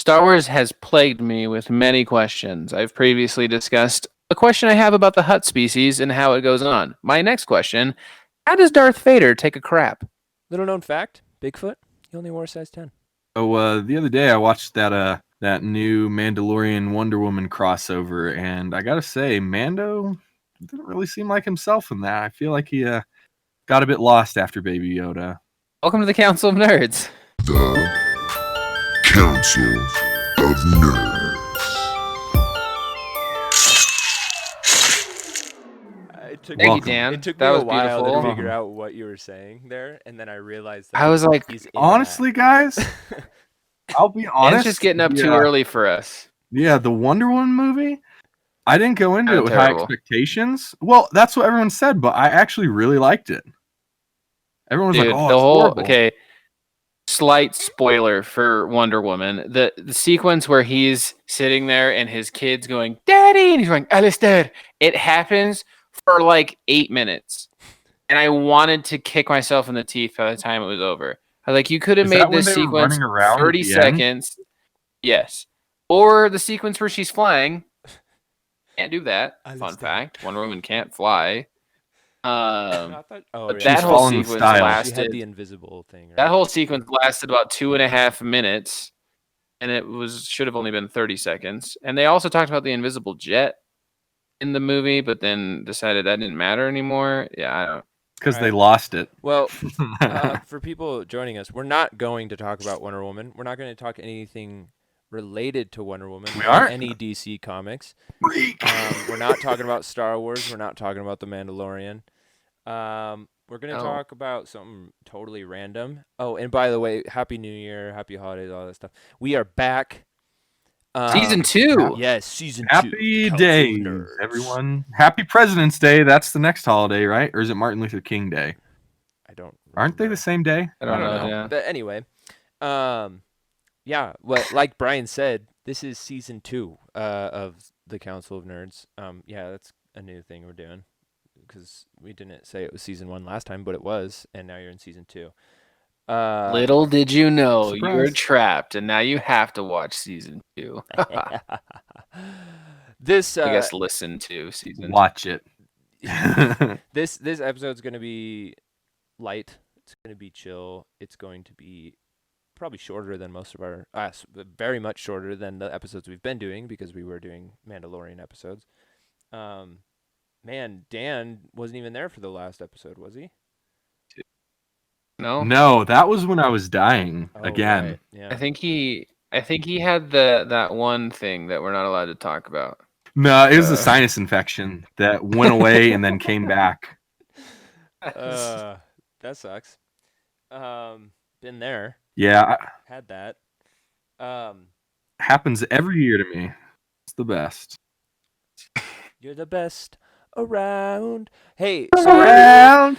Star Wars has plagued me with many questions. I've previously discussed a question I have about the Hutt species and how it goes on. My next question, how does Darth Vader take a crap? Little known fact: Bigfoot, he only wore a size 10. So the other day I watched that new Mandalorian Wonder Woman crossover, and I gotta say, Mando didn't really seem like himself in that. I feel like he got a bit lost after Baby Yoda. Welcome to the Council of Nerds. The Council of Nerds. Thank you, Dan. It took That me was a while beautiful. to figure out what you were saying there, and then I realized that I was like, he's in Honestly, guys, I'll be Dan's honest. just getting up too early for us. Yeah, the Wonder Woman movie, I didn't go into it with terrible. high expectations. Well, that's what everyone said, but I actually really liked it. Everyone was Dude, like, "Oh, the it's whole horrible." okay. Slight spoiler for Wonder Woman: the sequence where he's sitting there and his kid's going, "Daddy," and he's going, "Alistair." It happens for like 8 minutes, and I wanted to kick myself in the teeth by the time it was over. I was like, you could have Is made that when this they were sequence running around at 30 the end? seconds. Yes, or the sequence where she's flying. Can't do that. Fun Alistair. fact: Wonder Woman can't fly. I thought, But She's that whole following sequence style. she lasted. had the invisible thing. Right? That whole sequence lasted about 2.5 minutes, and it should have only been 30 seconds. And they also talked about the invisible jet in the movie, but then decided that didn't matter anymore. Yeah, I don't. Because they Alright. lost it. Well, for people joining us, we're not going to talk about Wonder Woman. We're not going to talk anything related to Wonder Woman. We or aren't? any DC comics. Freak. We're not talking about Star Wars. We're not talking about The Mandalorian. We're going to No. talk about something totally random. Oh, and by the way, Happy New Year, Happy Holidays, all that stuff. We are back. Season 2. Yes, season 2. Happy Council of days, Nerds. everyone. Happy President's Day. That's the next holiday, right? Or is it Martin Luther King Day? I don't. Aren't they remember. the same day? I don't know. Yeah. But anyway, yeah. Like Brian said, this is season 2 of the Council of Nerds. Yeah, that's a new thing we're doing because we didn't say it was season 1 last time, but it was, and now you're in season 2. Little did you know, you're Surprise. trapped, and now you have to watch season 2. This I guess listen to season 2. Watch it. this episode's gonna be light. It's gonna be chill. It's going to be probably shorter than most of our, very much shorter than the episodes we've been doing because we were doing Mandalorian episodes. Man, Dan wasn't even there for the last episode, was he? No, No, that was when I was dying Oh, again. right, Yeah. I think he had that one thing that we're not allowed to talk about. No, it was a sinus infection that went away and then came back. That sucks. Been there, Yeah, had that. happens every year to me. It's the best. You're the best around. Hey, so Around.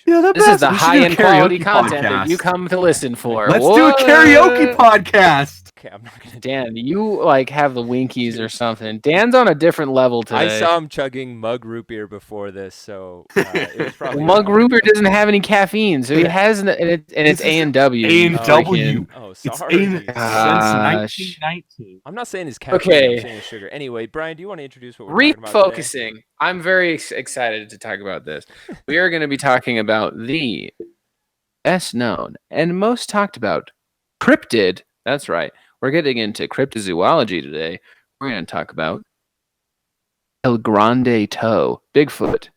This is the high-end quality content that you come to listen for. Let's do a karaoke podcast. Okay, I'm not gonna. Dan, you like have the winkies or something. Dan's on a different level today. I saw him chugging mug root beer before this, so it was probably Mug Rupert doesn't have any caffeine, so he has and it's A and W. A&W. Oh, It's sorry. since Gosh. 1919. I'm not saying it's caffeine. Okay. I'm saying it's sugar. Anyway, Brian, do you want to introduce what we're talking about today? Refocusing. I'm very excited to talk about this. We are going to be talking about the best known and most talked about cryptid. That's right. We're getting into cryptozoology today. We're going to talk about El Grande Toe, Bigfoot.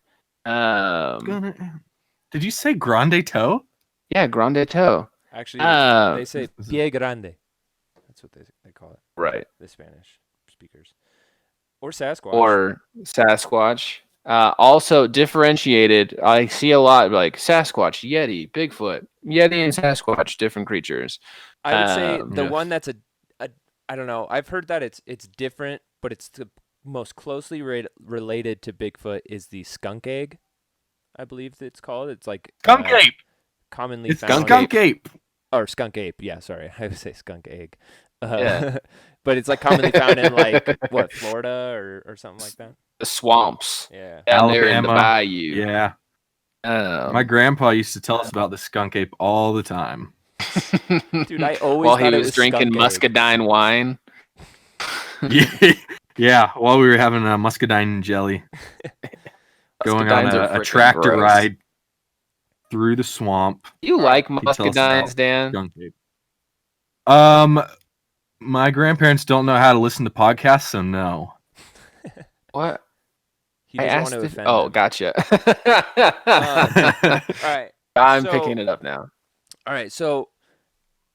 Did you say grande toe? Yeah, Grande Toe. Actually, they say is it- pie grande. That's what they call it. Right. The Spanish speakers. Or Sasquatch. Or Sasquatch. Also differentiated. I see a lot like Sasquatch, Yeti, Bigfoot. Yeti and Sasquatch, different creatures. I would say the yes. one that's a I don't know. I've heard that it's different, but it's the most closely related to Bigfoot is the skunk egg. I believe it's called. It's like Skunk ape. commonly It's found. skunk ape. Or skunk ape. Yeah, sorry, I would say skunk egg. Yeah. But it's like commonly found in like what, Florida or something like that. The swamps Yeah. down there in the Alabama. bayou. Yeah. My grandpa used to tell us about the skunk ape all the time. Dude, I always While thought he it was was drinking skunk egg. muscadine wine. Yeah, while we were having a muscadine jelly, going on Muscadines are a frickin' tractor gross. ride through the swamp. You All right. like He tells us about muscadines, Dan? skunk ape. My grandparents don't know how to listen to podcasts, so no. What? He I doesn't want asked to if. offend Oh, them. gotcha. All right. I'm so- picking it up now. All right. So,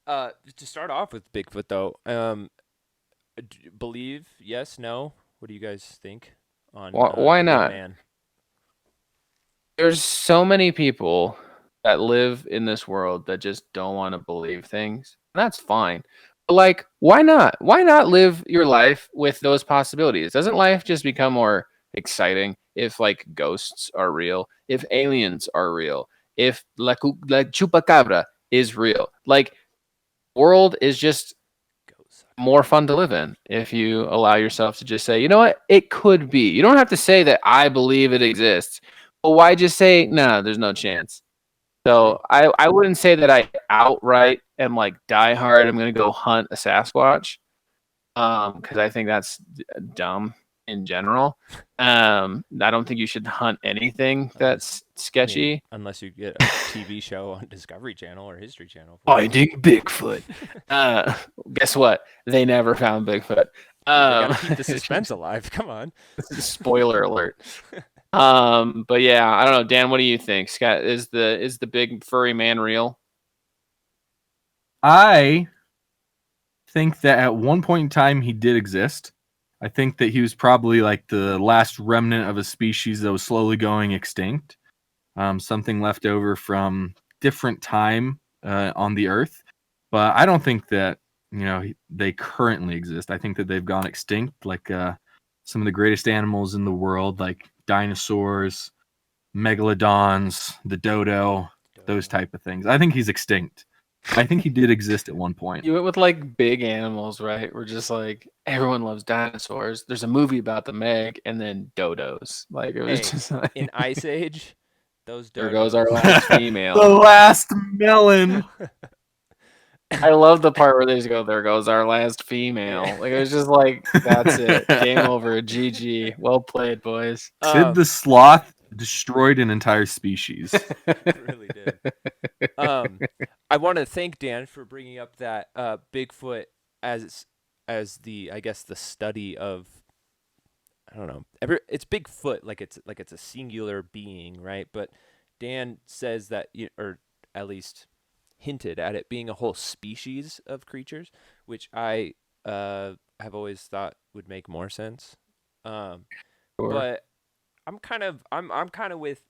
to start off with Bigfoot, though, believe, yes, no? What do you guys think on Why the not? man? There's so many people that live in this world that just don't want to believe things. That's fine. But like, why not? Why not live your life with those possibilities? Doesn't life just become more exciting if like ghosts are real, if aliens are real, if la chupacabra is real? Like, world is just Go suck. more fun to live in if you allow yourself to just say, you know what, it could be. You don't have to say that I believe it exists. But why just say, no, there's no chance? So I wouldn't say that I outright am like die hard. I'm gonna go hunt a Sasquatch, because I think that's dumb in general. I don't think you should hunt anything that's I mean, sketchy. unless you get a TV show on Discovery Channel or History Channel. Finding Bigfoot. Guess what? They never found Bigfoot. They gotta keep the suspense alive. Come on. Spoiler alert. But yeah, I don't know. Dan, what do you think? Scott, is the big furry man real? I think that at one point in time he did exist. I think that he was probably like the last remnant of a species that was slowly going extinct. Something left over from different time on the Earth. But I don't think that, they currently exist. I think that they've gone extinct, like some of the greatest animals in the world, like dinosaurs, megalodons, the dodo, those type of things. I think he's extinct. I think he did exist at one point. You went with like big animals, right? We're just like everyone loves dinosaurs. There's a movie about the Meg, and then dodos. Like it was Hey, just like In Ice Age, those there goes our dodos. last The female. last melon. I love the part where they just go, "There goes our last female." Like it was just like that's it, game over, GG. Well played, boys. Sid the sloth destroyed an entire species. It really did. I want to thank Dan for bringing up that Bigfoot as the, I guess, the study of, I don't know. It's Bigfoot, like it's a singular being, right? But Dan says that, or at least hinted at it being a whole species of creatures, which I have always thought would make more sense. Sure. But I'm kind of with,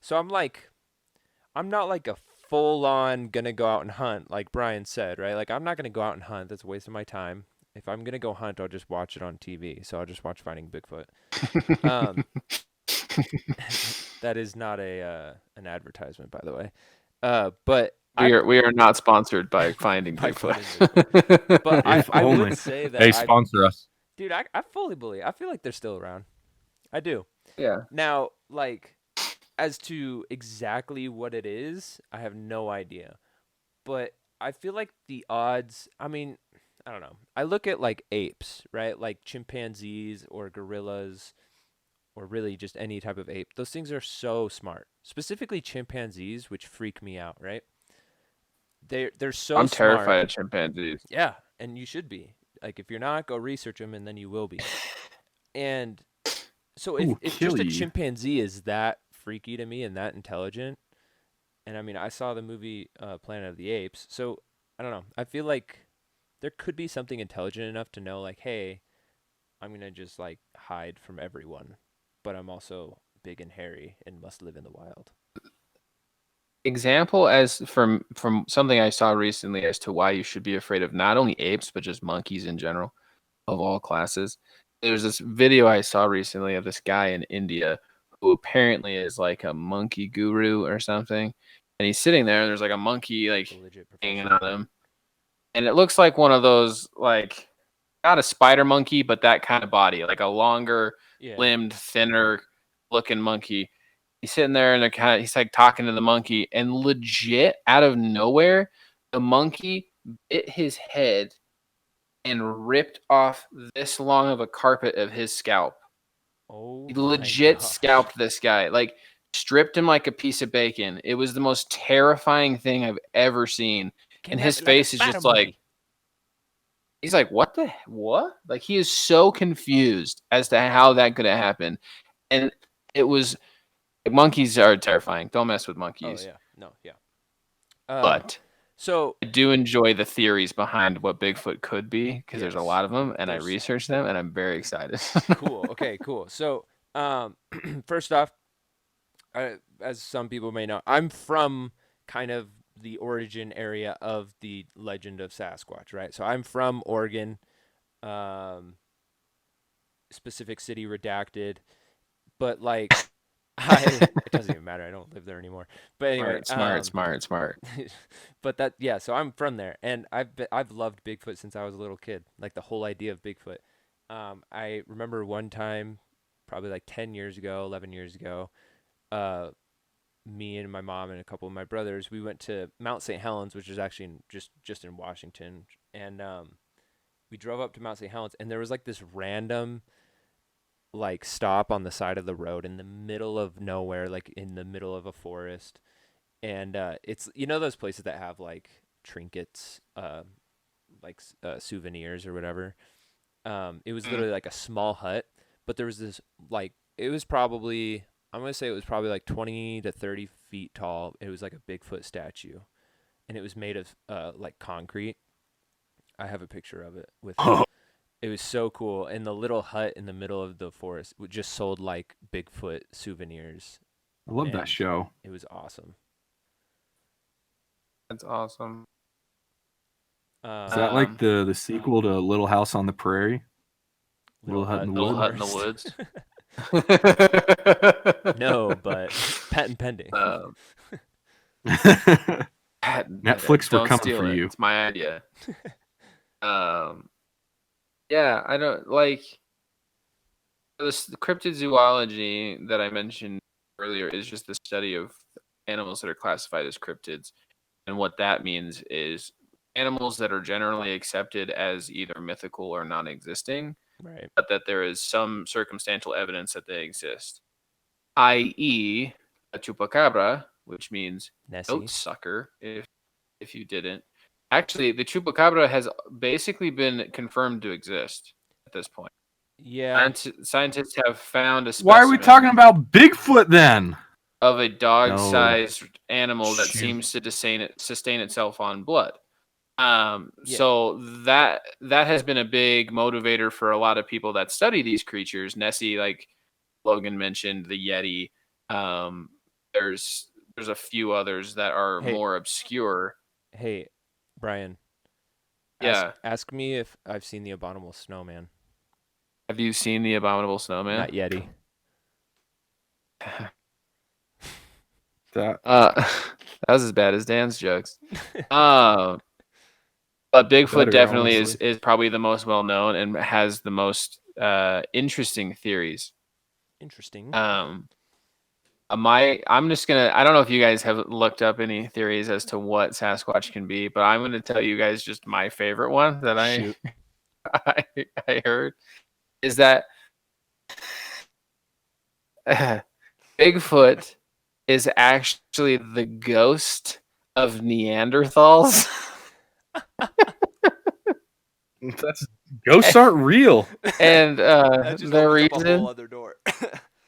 so I'm not like a full on gonna go out and hunt like Brian said, right? Like I'm not gonna go out and hunt. That's a waste of my time. If I'm gonna go hunt, I'll just watch it on TV. So I'll just watch Finding Bigfoot. That is not an advertisement, by the way. But we are not sponsored by Finding By Bigfoot. But If I only. would say that Hey, sponsor us. dude, I fully believe. I feel like they're still around. I do. Yeah. Now, like, as to exactly what it is, I have no idea. But I feel like the odds, I mean, I don't know. I look at like apes, right? Like chimpanzees or gorillas or really just any type of ape. Those things are so smart. Specifically chimpanzees, which freak me out, right? They're so I'm smart. terrified of chimpanzees. Yeah, and you should be. Like if you're not, go research them and then you will be. And so if just kill a you. chimpanzee is that freaky to me and that intelligent, and I mean I saw the movie Planet of the Apes, so I don't know. I feel like there could be something intelligent enough to know like, hey, I'm gonna just like hide from everyone, but I'm also big and hairy and must live in the wild. Example as from something I saw recently as to why you should be afraid of not only apes but just monkeys in general, of all classes. There's this video I saw recently of this guy in India who apparently is like a monkey guru or something, and he's sitting there and there's like a monkey like A legit hanging professional. on him, and it looks like one of those like not a spider monkey but that kind of body, like a longer Yeah. limbed, thinner looking monkey. He's sitting there and he's like talking to the monkey, and legit out of nowhere, the monkey bit his head and ripped off this long of a carpet of his scalp. Oh, He my legit gosh. scalped this guy, like stripped him like a piece of bacon. It was the most terrifying thing I've ever seen. Came And at his me like a face is spider just like, monkey. he's like, what? Like, he is so confused as to how that could have happened. And it was, monkeys are terrifying. Don't mess with Oh monkeys. yeah, no, yeah. But So I do enjoy the theories behind what Bigfoot could be because there's a Yes. lot of them, and I There's- researched them, and I'm very excited. cool. Okay, cool. So, first off, as some people may know, I'm from kind of the origin area of the legend of Sasquatch, right? So I'm from Oregon, specific city redacted, but like, it doesn't even matter. I don't live there anymore. But anyway, Smart. but yeah. So I'm from there, and I've loved Bigfoot since I was a little kid. Like the whole idea of Bigfoot. I remember one time, probably like 10 years ago, 11 years ago, me and my mom and a couple of my brothers, we went to Mount St. Helens, which is actually just in Washington, and we drove up to Mount St. Helens, and there was like this random like stop on the side of the road in the middle of nowhere, like in the middle of a forest, and it's those places that have like trinkets, souvenirs or whatever. It was literally like a small hut, but there was this like it was probably I'm gonna say it was probably like 20 to 30 feet tall. It was like a Bigfoot statue, and it was made of like concrete. I have a picture of it with. It was so cool, and the little hut in the middle of the forest just sold like Bigfoot souvenirs. I love that And show. It was awesome. That's awesome. Is that like the sequel to Little House on the Prairie? Little Hut in the Little Woods? Hut in the Woods. No, but patent pending. Netflix, we're Don't coming steal for it. you. It's my idea. Yeah, I don't like the cryptozoology that I mentioned earlier is just the study of animals that are classified as cryptids. And what that means is animals that are generally accepted as either mythical or non-existing, Right. but that there is some circumstantial evidence that they exist. I.e., a chupacabra, which means Nessie. goat sucker, if you didn't. Actually, the chupacabra has basically been confirmed to exist at this point. Yeah. Scientists have found a Why are we specimen talking about Bigfoot then? of a dog-sized No. animal that Shoot. seems to sustain itself on blood. Yeah. So that has been a big motivator for a lot of people that study these creatures. Nessie, like Logan mentioned, the Yeti. There's a few others that are Hey. more obscure. Hey, Brian. Yeah. Ask me if I've seen the Abominable Snowman. Have you seen the Abominable Snowman? Not Yeti. That That was as bad as Dan's jokes. But Bigfoot Better, definitely honestly. is probably the most well known and has the most interesting theories. Interesting. I'm just gonna. I don't know if you guys have looked up any theories as to what Sasquatch can be, but I'm gonna tell you guys just my favorite one that Shoot. I heard is that Bigfoot is actually the ghost of Neanderthals. ghosts aren't real. And the reason other door.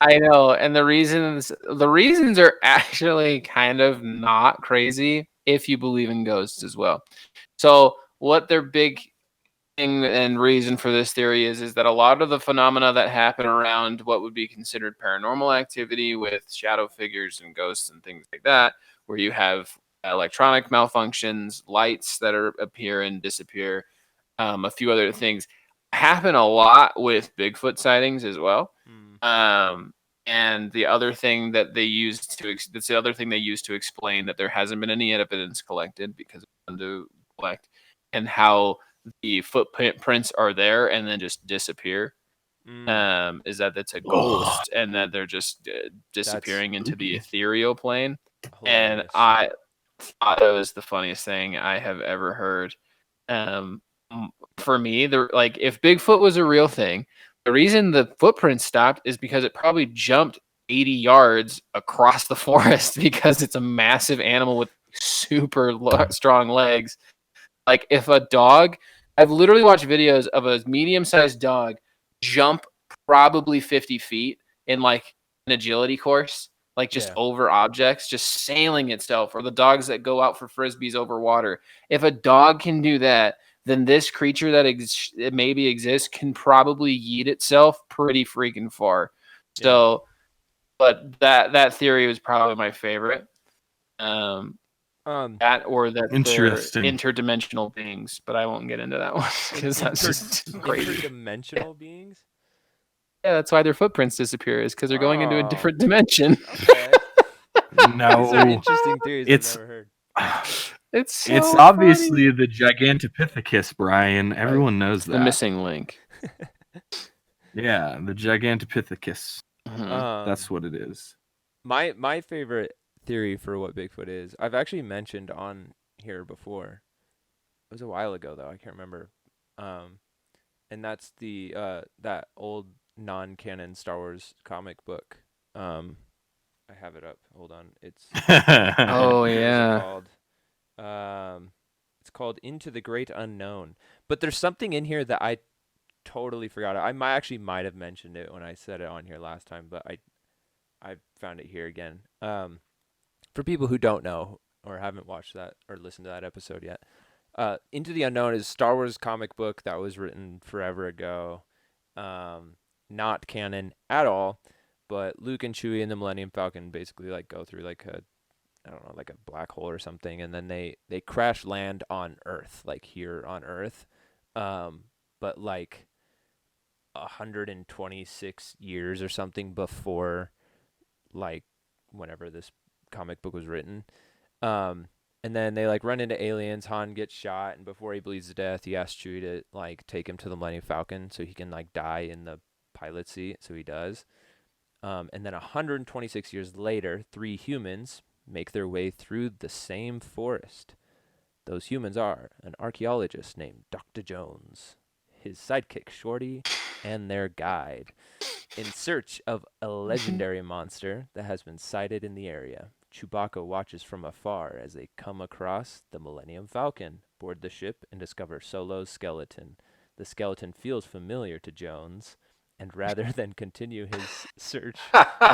I know, and the reasons are actually kind of not crazy if you believe in ghosts as well. So what their big thing and reason for this theory is that a lot of the phenomena that happen around what would be considered paranormal activity with shadow figures and ghosts and things like that, where you have electronic malfunctions, lights that appear and disappear, a few other things, happen a lot with Bigfoot sightings as well. And the other thing that they use that's the other thing they use to explain that there hasn't been any evidence collected because it's fun to collect, and how the footprints are there and then just disappear. Is that it's a ghost and that they're just disappearing into the ethereal plane. And thought it was the funniest thing I have ever heard. For me, if Bigfoot was a real thing, the reason the footprints stopped is because it probably jumped 80 yards across the forest because it's a massive animal with super strong legs. Like if a dog, I've literally watched videos of a medium-sized dog jump probably 50 feet in like an agility course, like just over objects, just sailing itself, or the dogs that go out for frisbees over water. If a dog can do that, then this creature that maybe exists can probably yeet itself pretty freaking far. So, but that theory was probably my favorite. That or that Interesting. they're interdimensional beings, but I won't get into that one because that's just crazy. Interdimensional beings? Yeah, that's why their footprints disappear, is because they're going into a different dimension. Okay. No, These are interesting theories I've never heard. It's obviously the Gigantopithecus, Brian. Everyone knows that. The missing link. Yeah, the Gigantopithecus. Mhm. That's what it is. My favorite theory for what Bigfoot is, I've actually mentioned on here before. It was a while ago though, I can't remember. And that's the that old non-canon Star Wars comic book. I have it up. Hold on. It's Oh what is it yeah. called? It's called Into the Great Unknown. But there's something in here that I totally forgot. I might have mentioned it when I said it on here last time, but I found it here again. For people who don't know or haven't watched that or listened to that episode yet, Into the Unknown is a Star Wars comic book that was written forever ago. Not canon at all, but Luke and Chewie and the Millennium Falcon basically like go through like a black hole or something, and then they crash land on Earth, like here on Earth. But like 126 years or something before like whenever this comic book was written. And then they like run into aliens. Han gets shot, and before he bleeds to death, he asks Chewie to like take him to the Millennium Falcon so he can like die in the pilot seat. So he does. And then 126 years later, 3 humans make their way through the same forest. Those humans are an archaeologist named Dr. Jones, his sidekick Shorty, and their guide, in search of a legendary monster that has been sighted in the area. Chewbacca watches from afar as they come across the Millennium Falcon, board the ship, and discover Solo's skeleton. The skeleton feels familiar to Jones, and rather than continue his search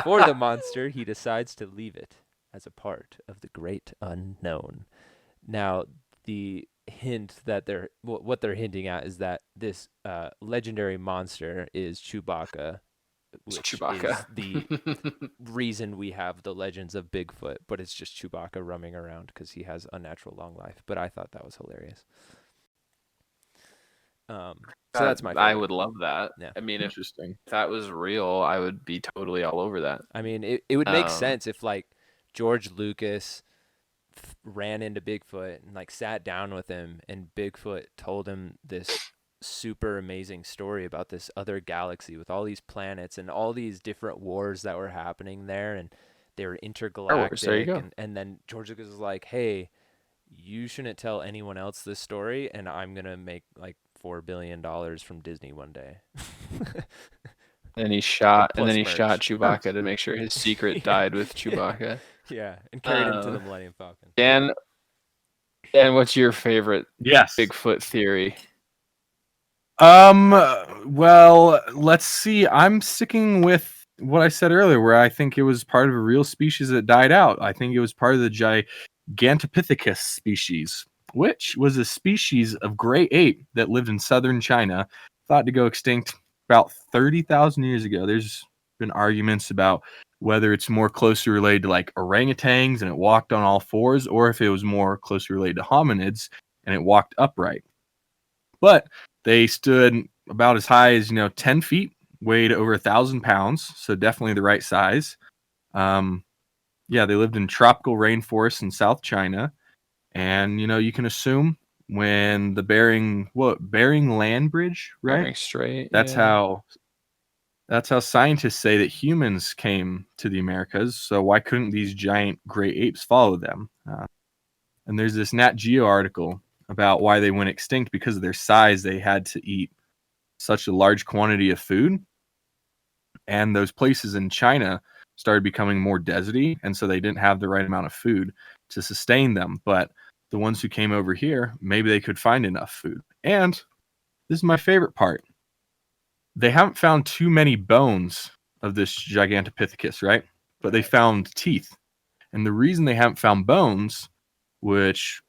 for the monster, he decides to leave it as a part of the great unknown. Now, the hint that what they're hinting at is that this legendary monster is Chewbacca, which is the reason we have the legends of Bigfoot, but it's just Chewbacca roaming around because he has a natural long life. But I thought that was hilarious. So that's my favorite. I would love that. Yeah. I mean, Interesting. if that was real, I would be totally all over that. I mean, it would make sense if like George Lucas ran into Bigfoot and like sat down with him, and Bigfoot told him this super amazing story about this other galaxy with all these planets and all these different wars that were happening there, and they were intergalactic. There you go. And then George Lucas was like, "Hey, you shouldn't tell anyone else this story, and I'm gonna make like $4 billion from Disney one day." And he shot Plus merch. Chewbacca to make sure his secret died with Chewbacca. Yeah, and carried him to the Millennium Falcon. Dan, what's your favorite Yes. Bigfoot theory? Well, let's see. I'm sticking with what I said earlier, where I think it was part of a real species that died out. I think it was part of the Gigantopithecus species, which was a species of gray ape that lived in southern China, thought to go extinct about 30,000 years ago. There's been arguments about whether it's more closely related to like orangutans and it walked on all fours, or if it was more closely related to hominids and it walked upright. But they stood about as high as 10 feet, weighed over 1,000 pounds, so definitely the right size. Yeah, they lived in tropical rainforests in South China, and you can assume when the Bering Land Bridge, right? Bering Strait. That's how scientists say that humans came to the Americas. So why couldn't these giant gray apes follow them? And there's this Nat Geo article about why they went extinct. Because of their size, they had to eat such a large quantity of food. And those places in China started becoming more deserty, and so they didn't have the right amount of food to sustain them. But the ones who came over here, maybe they could find enough food. And this is my favorite part. They haven't found too many bones of this Gigantopithecus, right? But they found teeth. And the reason they haven't found bones, which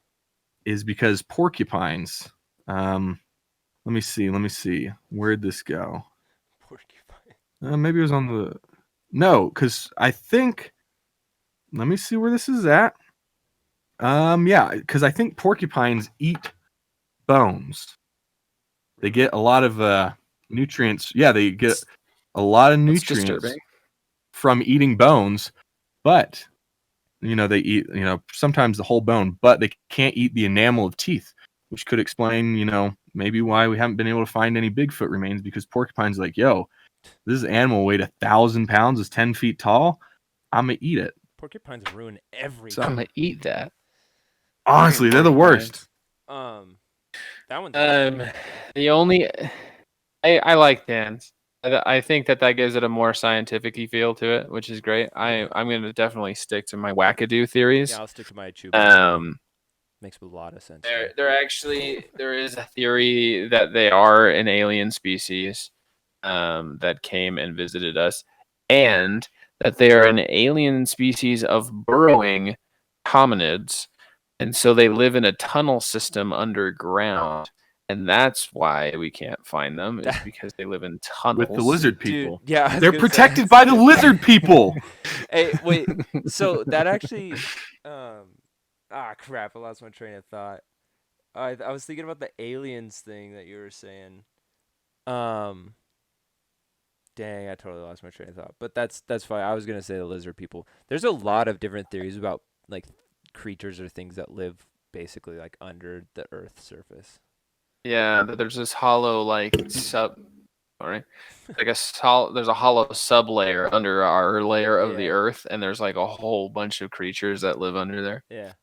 is because porcupines. Let me see. Where'd this go? Porcupine. Maybe it was on the... No, because I think... Let me see where this is at. Yeah, because I think porcupines eat bones. They get a lot of nutrients. Yeah, they get a lot of That's nutrients disturbing. from eating bones, but they eat sometimes the whole bone, but they can't eat the enamel of teeth, which could explain maybe why we haven't been able to find any Bigfoot remains, because porcupines like, yo, this animal weighed 1,000 pounds, is 10 feet tall, I'm gonna eat it. Porcupines ruin everything. So I'm gonna eat that. Honestly, they're the worst. That one's The only I like Dan's. I think that gives it a more scientific feel to it, which is great. I'm gonna definitely stick to my wackadoo theories. yeah. I'll stick to my Chewbacca. Makes a lot of sense. There is a theory that they are an alien species that came and visited us, and that they are an alien species of burrowing hominids, and so they live in a tunnel system underground, and that's why we can't find them, is because they live in tunnels. With the lizard people. Dude, yeah, I was They're gonna say- protected by the lizard people. Hey, wait. So that actually, crap! I lost my train of thought. I was thinking about the aliens thing that you were saying. Dang, I totally lost my train of thought. But that's fine. I was gonna say the lizard people. There's a lot of different theories about like creatures or things that live basically like under the Earth's surface. Yeah, that there's this hollow there's a hollow sub layer under our layer of the Yeah. Earth, and there's like a whole bunch of creatures that live under there. Yeah.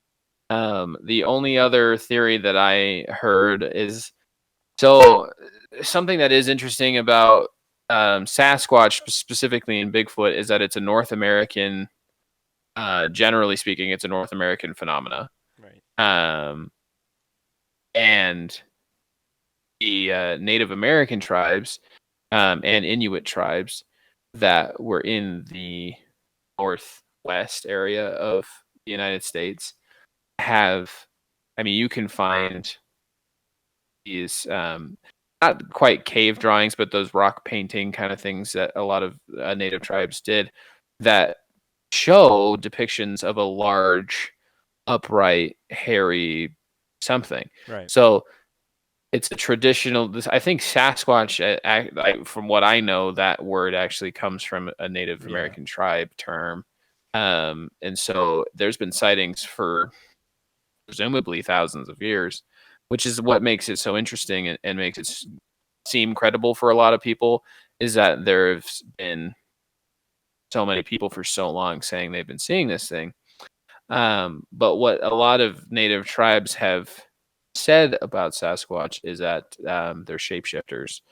The only other theory that I heard is something that is interesting about Sasquatch specifically in Bigfoot is that it's a North American, generally speaking, it's a North American phenomena. Right. And the Native American tribes and Inuit tribes that were in the northwest area of the United States you can find these not quite cave drawings, but those rock painting kind of things that a lot of native tribes did that show depictions of a large, upright, hairy something. Right. So it's a traditional. I think Sasquatch, from what I know, that word actually comes from a Native American tribe term, and so there's been sightings for presumably thousands of years, which is what makes it so interesting and makes it seem credible for a lot of people, is that there have been so many people for so long saying they've been seeing this thing. But what a lot of native tribes have said about Sasquatch is that they're shapeshifters.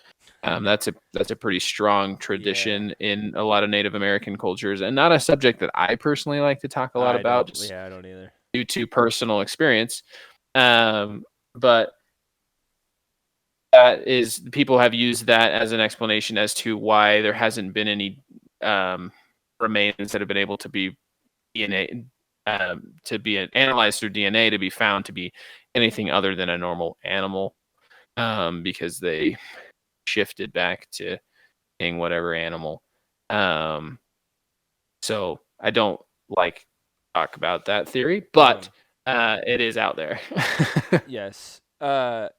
That's a pretty strong tradition in a lot of Native American cultures, and not a subject that I personally like to talk a lot about. I don't either. Due to personal experience. But that is, people have used that as an explanation as to why there hasn't been any remains that have been able to be DNA analyzed through DNA to be found to be anything other than a normal animal, because they shifted back to being whatever animal. So I don't like talk about that theory, but it is out there. Yes. I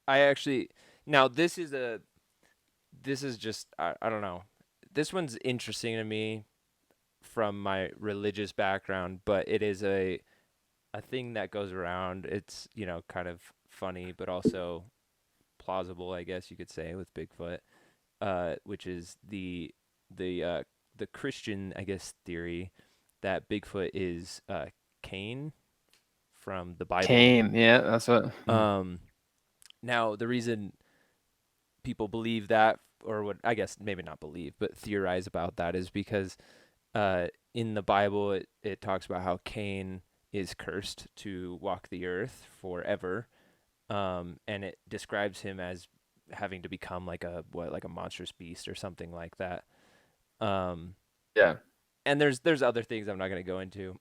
actually, now this is just, I don't know. This one's interesting to me from my religious background, but it is a thing that goes around. It's, kind of funny, but also plausible, I guess you could say, with Bigfoot, which is the Christian, I guess, theory that Bigfoot is Cain from the Bible. Cain, yeah, that's what. Now the reason people believe that, or what I guess maybe not believe, but theorize about that, is because in the Bible it talks about how Cain is cursed to walk the earth forever, and it describes him as having to become like a monstrous beast or something like that. Yeah. And there's other things I'm not going to go into,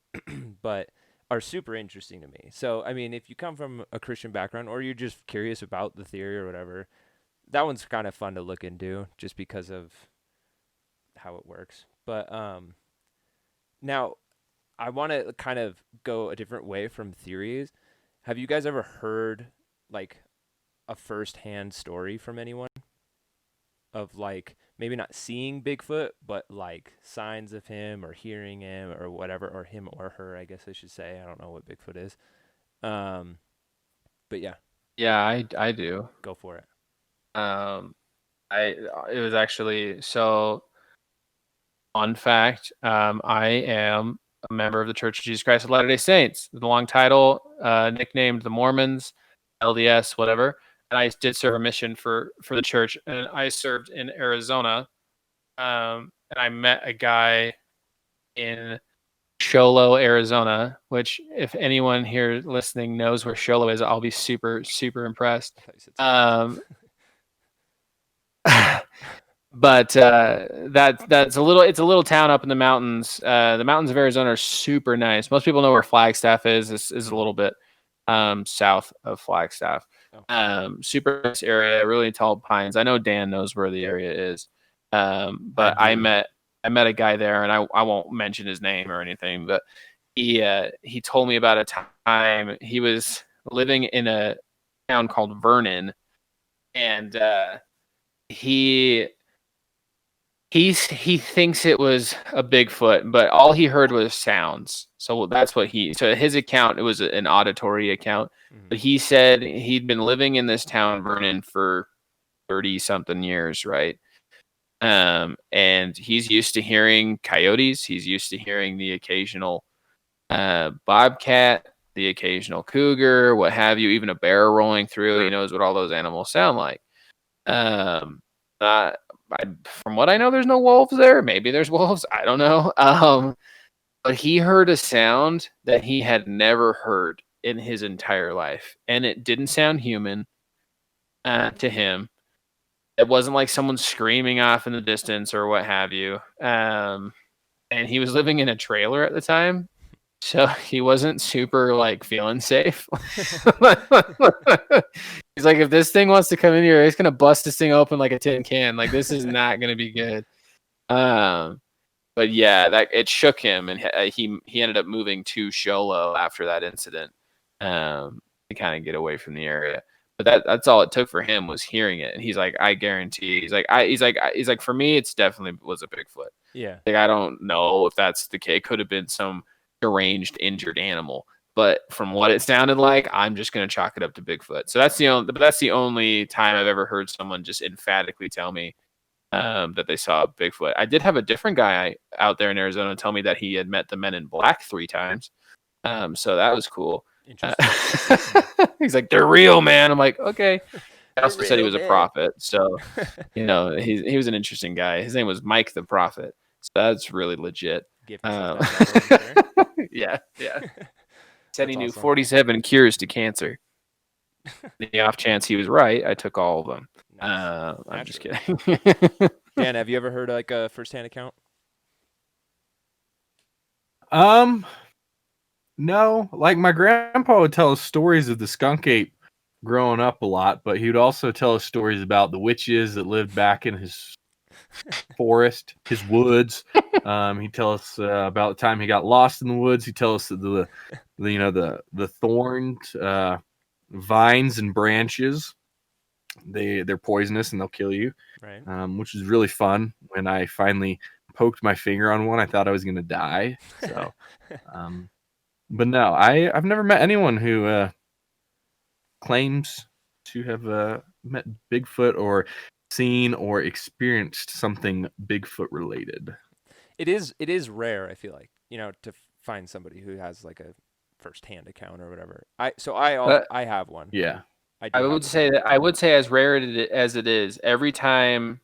but are super interesting to me. So, I mean, if you come from a Christian background or you're just curious about the theory or whatever, that one's kind of fun to look into just because of how it works. But now I want to kind of go a different way from theories. Have you guys ever heard like a first-hand story from anyone of like maybe not seeing Bigfoot, but like signs of him or hearing him or whatever, or him or her, I guess I should say. I don't know what Bigfoot is. But yeah, Yeah, I do. go for it. It was actually so. Fun fact: I am a member of the Church of Jesus Christ of Latter-day Saints. The long title, nicknamed the Mormons, LDS, whatever. And I did serve a mission for the church, and I served in Arizona. And I met a guy in Sholo, Arizona, which if anyone here listening knows where Sholo is, I'll be super, super impressed. But that's it's a little town up in the mountains. The mountains of Arizona are super nice. Most people know where Flagstaff is. This is a little bit south of Flagstaff. Super nice area, really tall pines. I know Dan knows where the area is. But I met a guy there, and I won't mention his name or anything, but he told me about a time he was living in a town called Vernon, and he thinks it was a Bigfoot, but all he heard was sounds. So that's what so his account, it was an auditory account, but he said he'd been living in this town, Vernon, for 30 something years, right? And he's used to hearing coyotes. He's used to hearing the occasional bobcat, the occasional cougar, what have you, even a bear rolling through. He knows what all those animals sound like. From what I know, there's no wolves there. Maybe there's wolves. I don't know. But he heard a sound that he had never heard in his entire life, and it didn't sound human to him. It wasn't like someone screaming off in the distance or what have you. And he was living in a trailer at the time, so he wasn't super like feeling safe. He's like, if this thing wants to come in here, it's gonna bust this thing open like a tin can. Like, this is not gonna be good. But yeah, that it shook him, and he ended up moving to Sholo after that incident, to kind of get away from the area. But that's all it took for him, was hearing it. And he's like, I guarantee. He's like, for me, it's definitely was a Bigfoot. Yeah. Like, I don't know if that's the case. It could have been some deranged, injured animal. But from what it sounded like, I'm just gonna chalk it up to Bigfoot. So that's the only time I've ever heard someone just emphatically tell me that they saw Bigfoot. I did have a different guy out there in Arizona tell me that he had met the Men in Black 3 times. So that was cool. Interesting. He's like, they're real, man. I'm like, okay. I also They're said he real, was a man. prophet. So, he was an interesting guy. His name was Mike the Prophet. So that's really legit. Give yourself that title, I'm sure. Yeah. Said he That's knew awesome. 47 cures to cancer. The off chance he was right, I took all of them. Nice. I'm just Naturally. kidding. Dan, have you ever heard like a first-hand account? No, like my grandpa would tell us stories of the skunk ape growing up a lot, but he would also tell us stories about the witches that lived back in his forest, his woods. He'd tell us about the time he got lost in the woods. He'd tell us the thorned vines and branches. They're poisonous and they'll kill you. Right. Which is really fun. When I finally poked my finger on one, I thought I was gonna die. So, but no, I've never met anyone who claims to have met Bigfoot or seen or experienced something Bigfoot related. It is rare, I feel like, to find somebody who has like a firsthand account or whatever. But- I have one. Yeah. I I have would one. say that as rare as it is, every time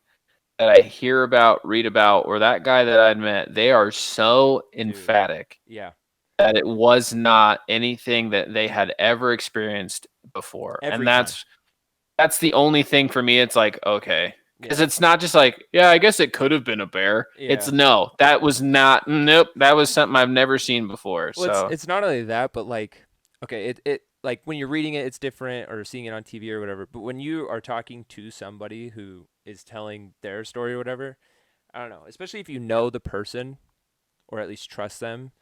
that I hear about, read about, or that guy that I'd met, they are so emphatic Yeah. that it was not anything that they had ever experienced before. Every And that's the only thing for me. It's like, okay. Because Yeah. it's not just like, yeah, I guess it could have been a bear. It's Yeah. no, that was not, nope, that was something I've never seen before. Well, So it's not only that, but like, okay, it like when you're reading it, it's different, or seeing it on TV or whatever. But when you are talking to somebody who is telling their story or whatever, I don't know, especially if you know the person or at least trust them.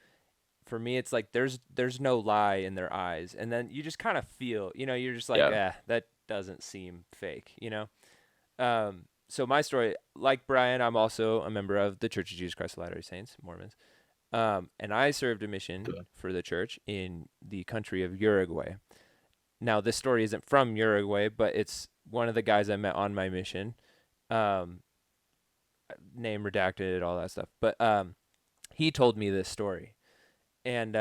For me, it's like there's no lie in their eyes, and then you just kind of feel, you're just like, Yeah. that doesn't seem fake, So my story, like Brian, I'm also a member of the Church of Jesus Christ of Latter-day Saints, Mormons. And I served a mission for the church in the country of Uruguay. Now, this story isn't from Uruguay, but it's one of the guys I met on my mission. Name redacted, all that stuff. But he told me this story. And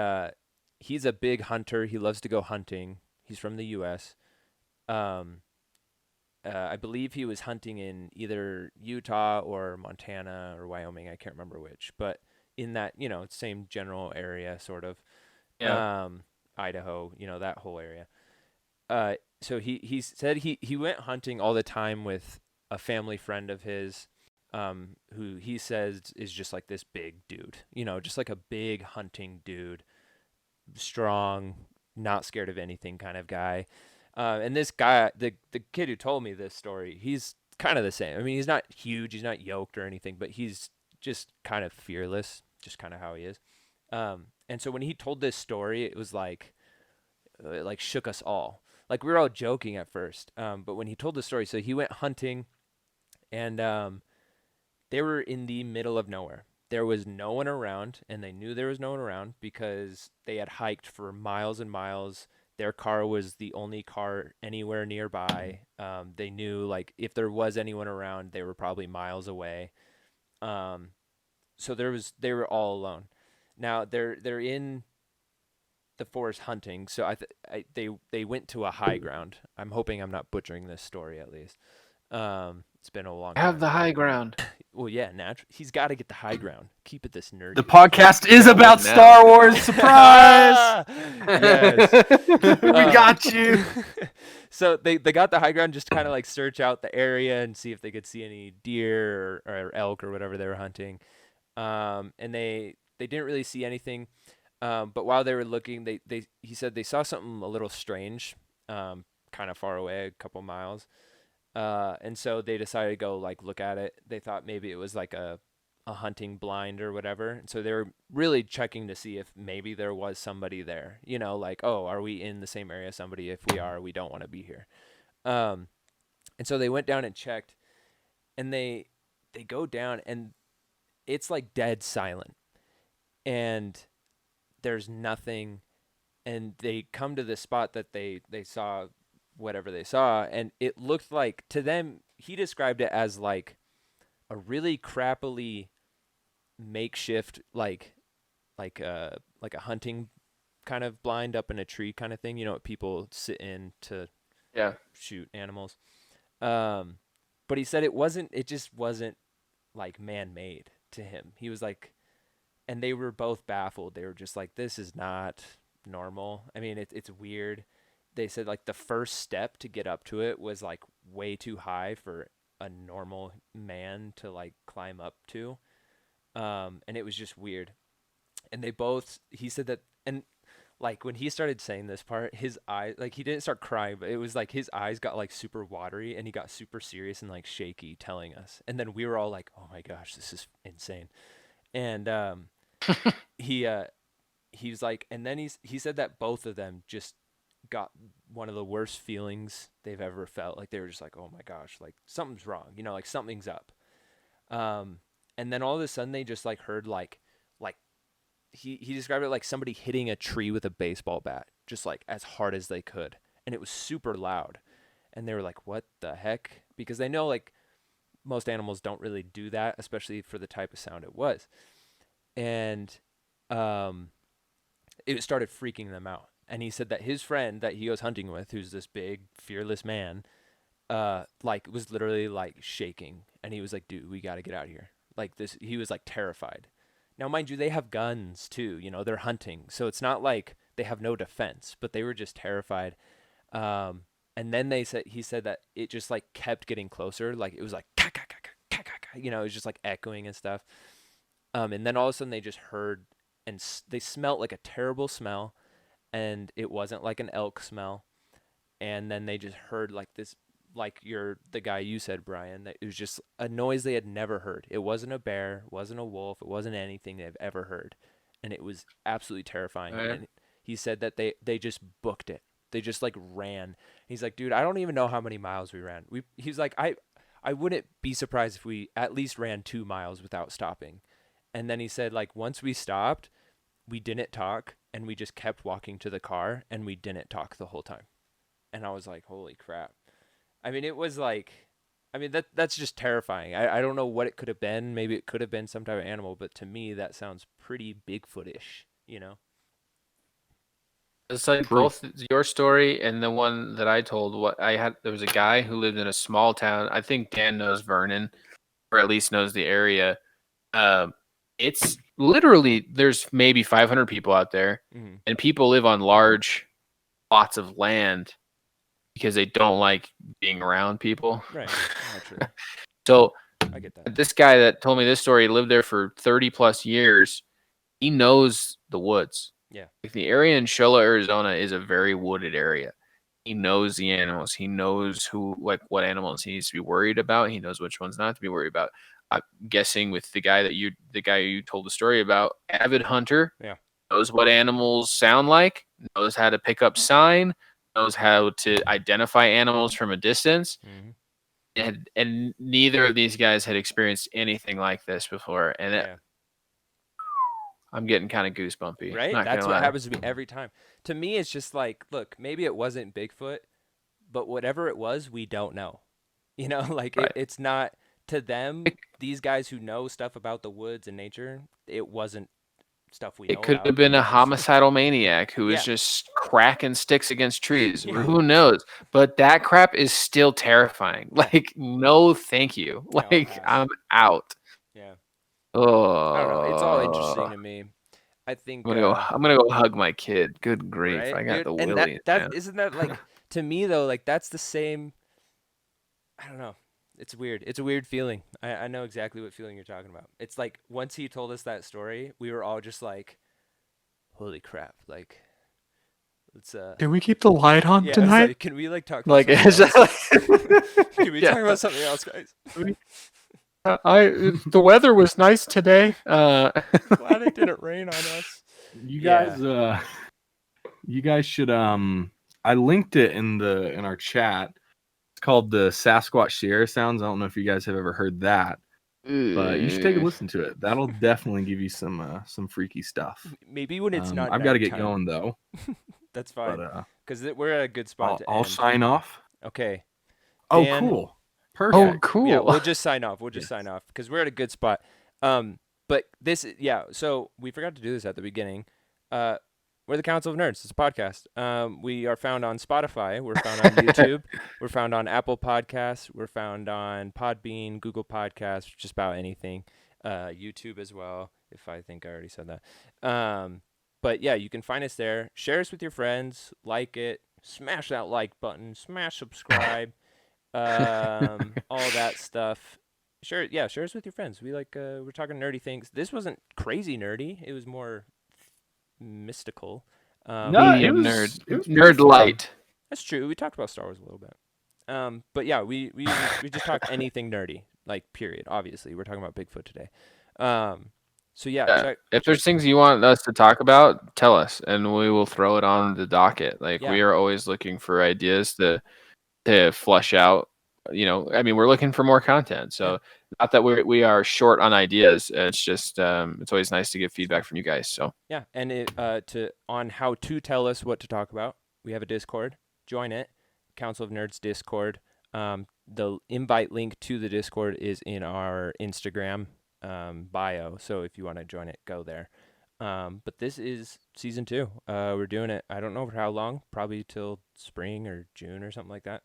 he's a big hunter. He loves to go hunting. He's from the U.S. I believe he was hunting in either Utah or Montana or Wyoming. I can't remember which. But in that, same general area, sort of. yeah. Idaho, that whole area. So he said he went hunting all the time with a family friend of his, who he says is just like this big dude, just like a big hunting dude, strong, not scared of anything kind of guy. And this guy, the kid who told me this story, he's kind of the same. I mean, he's not huge, he's not yoked or anything, but he's just kind of fearless, just kind of how he is. And so when he told this story, it was like shook us all. Like we were all joking at first, but when he told the story, so he went hunting, and they were in the middle of nowhere. There was no one around, and they knew there was no one around because they had hiked for miles and miles. Their car was the only car anywhere nearby. They knew like if there was anyone around, they were probably miles away. So they were all alone. Now they're in the forest hunting. So they went to a high ground. I'm hoping I'm not butchering this story at least. It's been a long time. Have the high ground. Well, yeah, he's got to get the high ground. Keep it this nerdy. The podcast is about now. Star Wars. Surprise! Yes. We got you. So they got the high ground just to kind of like search out the area and see if they could see any deer or elk or whatever they were hunting. And they didn't really see anything. But while they were looking, he said they saw something a little strange, kind of far away, a couple miles. And so they decided to go like look at it. They thought maybe it was like a hunting blind or whatever. And so they were really checking to see if maybe there was somebody there, like, oh, are we in the same area as somebody? If we are, we don't want to be here. And so they went down and checked, and they go down, and it's like dead silent, and there's nothing. And they come to the spot that they saw whatever they saw, and it looked like, to them, he described it as like a really crappily makeshift like a hunting kind of blind up in a tree kind of thing, what people sit in to shoot animals. But he said it just wasn't like man-made to him. He was like, and they were both baffled. They were just like, this is not normal. I mean, it's weird. They said like the first step to get up to it was like way too high for a normal man to like climb up to. And it was just weird. And he said that, and like when he started saying this part, his eyes, like he didn't start crying, but it was like his eyes got like super watery, and he got super serious and like shaky telling us. And then we were all like, oh my gosh, this is insane. And he was like, and then he said that both of them just got one of the worst feelings they've ever felt. Like they were just like, oh my gosh, like something's wrong, like something's up. And then all of a sudden they just like heard like he described it like somebody hitting a tree with a baseball bat, just like as hard as they could. And it was super loud. And they were like, what the heck? Because they know like most animals don't really do that, especially for the type of sound it was. And it started freaking them out. And he said that his friend that he goes hunting with, who's this big, fearless man, like was literally like shaking. And he was like, dude, we got to get out of here. Like this, he was like terrified. Now, mind you, they have guns too, you know, they're hunting. So it's not like they have no defense, but they were just terrified. And then he said that it just like kept getting closer. Like it was like, you know, it was just like echoing and stuff. And then all of a sudden they just heard and they smelt like a terrible smell, and it wasn't like an elk smell. And then they just heard like this, like the guy you said, Brian, that it was just a noise they had never heard. It wasn't a bear, it wasn't a wolf, it wasn't anything they've ever heard. And it was absolutely terrifying. Oh, yeah? And he said that they just booked it. They just like ran. He's like, dude, I don't even know how many miles we ran. He's like, I wouldn't be surprised if we at least ran 2 miles without stopping. And then he said, like, once we stopped, we didn't talk, and we just kept walking to the car, and we didn't talk the whole time. And I was like, holy crap. I mean, it was like, I mean, that's just terrifying. I don't know what it could have been. Maybe it could have been some type of animal, but to me, that sounds pretty Bigfoot-ish, you know? It's like True. both your story and the one that I told. There was a guy who lived in a small town. I think Dan knows Vernon, or at least knows the area. It's literally, there's maybe 500 people out there, Mm-hmm. and people live on large plots of land because they don't like being around people. Right. Naturally. So I get that. this guy that told me this story lived there for 30 plus years. He knows the woods. Yeah. Like the area in Shola, Arizona is a very wooded area. He knows the animals. He knows what animals he needs to be worried about. He knows which ones not to be worried about. I'm guessing with the guy you told the story about, avid hunter. Yeah. Knows what animals sound like, knows how to pick up sign, knows how to identify animals from a distance. Mm-hmm. And neither of these guys had experienced anything like this before. And Yeah. I'm getting kind of goosebumpy. Right? Not That's gonna what lie. happens to me every time. To me, it's just like, look, maybe it wasn't Bigfoot, but whatever it was, we don't know. You know, like Right. it's not to them, these guys who know stuff about the woods and nature, it wasn't stuff we know It could about. have been a It's just- homicidal maniac who was Yeah. just cracking sticks against trees. Yeah. Who knows? But that crap is still terrifying. Like, no, thank you. No, Like, pass. I'm out. Yeah. Oh, I don't know. It's all interesting to me. I think I'm gonna go hug my kid. Good grief! right? I got Dude, the and willies. that man. isn't that like to me though, like that's the same. I don't know. It's weird. It's a weird feeling. I know exactly what feeling you're talking about. It's like once he told us that story, we were all just like, "Holy crap!" Like, let's Can we keep the light on yeah. I was tonight? like, can we like talk about Like, something is else? that Can we Yeah. talk about something else, guys? the weather was nice today. Glad it didn't rain on us. You Yeah. guys, you guys should. I linked it in our chat. It's called the Sasquatch Sierra Sounds. I don't know if you guys have ever heard that, but you should take a listen to it. That'll definitely give you some freaky stuff. Maybe when it's not. I've got to get nighttime. going though. That's fine. But Because we're at a good spot to I'll end. sign off. Okay. Oh, Dan- cool. Oh, Perfect. cool. Yeah, we'll just sign off. We'll just Yes. sign off because we're at a good spot. But this, yeah. So we forgot to do this at the beginning. We're the Council of Nerds. It's a podcast. We are found on Spotify. We're found on YouTube. We're found on Apple Podcasts. We're found on Podbean, Google Podcasts, just about anything. YouTube as well. If I think I already said that. But yeah, you can find us there. Share us with your friends. Like it. Smash that like button. Smash subscribe. All that stuff. Share us with your friends. We like we're talking nerdy things. This wasn't crazy nerdy. It was more mystical. No, Medium it was- nerd, it was nerd pretty fun. light. That's true. We talked about Star Wars a little bit. But yeah, we just talk anything nerdy, like period. Obviously, we're talking about Bigfoot today. So yeah, Yeah. check, If there's things you want us to talk about, tell us, and we will throw it on the docket. Like Yeah. we are always looking for ideas to flush out. You know, I mean, we're looking for more content. So not that we are short on ideas. It's just it's always nice to get feedback from you guys. So yeah, and on how to tell us what to talk about, we have a Discord. Join it, Council of Nerds Discord. The invite link to the Discord is in our Instagram bio. So if you want to join it, go there. But this is season 2. We're doing it. I don't know for how long. Probably till spring or June or something like that.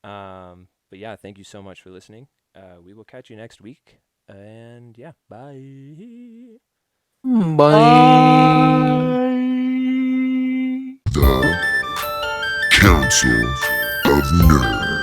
But yeah, thank you so much for listening. We will catch you next week. And yeah, bye. Bye. The Council of Nerds.